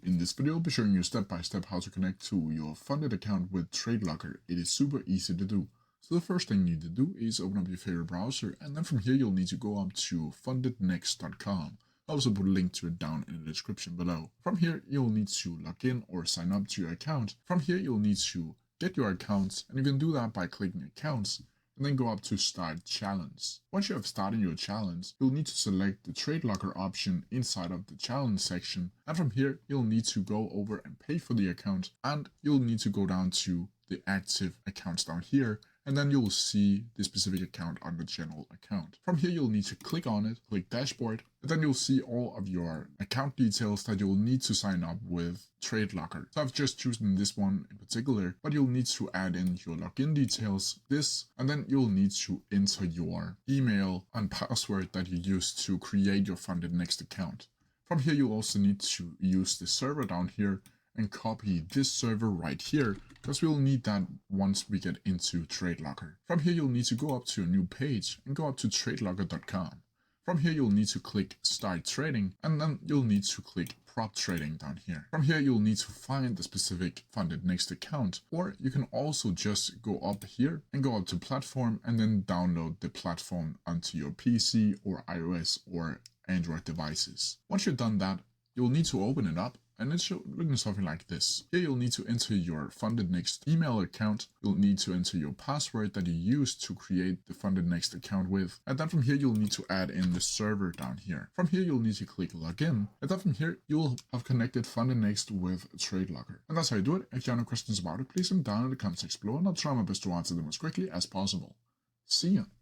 In this video, I'll be showing you step by step how to connect to your funded account with Tradelocker. It is super easy to do. So the first thing you need to do is open up your favorite browser, and then from here you'll need to go up to FundedNext.com. I'll also put a link to it down in the description below. From here, you'll need to log in or sign up to your account. From here, you'll need to get your accounts, and you can do that by clicking Accounts, and then go up to Start Challenge. Once you have started your challenge, you'll need to select the Tradelocker option inside of the challenge section, and from here you'll need to go over and pay for the account, and you'll need to go down to the active accounts down here, and then you'll see the specific account on the general account. From here you'll need to click on it, click Dashboard, and then you'll see all of your account details that you'll need to sign up with Tradelocker. So I've just chosen this one in particular, but you'll need to add in your login details, and then you'll need to enter your email and password that you used to create your FundedNext account. From here you'll also need to use the server down here and copy this server right here, because we'll need that once we get into Tradelocker. From here you'll need to go up to a new page and go up to tradelocker.com. From here you'll need to click Start Trading, and then you'll need to click Prop Trading down here. From here you'll need to find the specific FundedNext account, or you can also just go up here and go up to Platform and then download the platform onto your PC or iOS or Android devices. Once you've done that, you'll need to open it up, and it's looking something like this. Here you'll need to enter your FundedNext email account. You'll need to enter your password that you used to create the FundedNext account with. And then from here you'll need to add in the server down here. From here you'll need to click Login. And then from here you'll have connected FundedNext with Tradelocker. And that's how you do it. If you have any questions about it, please leave them down in the comment section below, and I'll try my best to answer them as quickly as possible. See ya!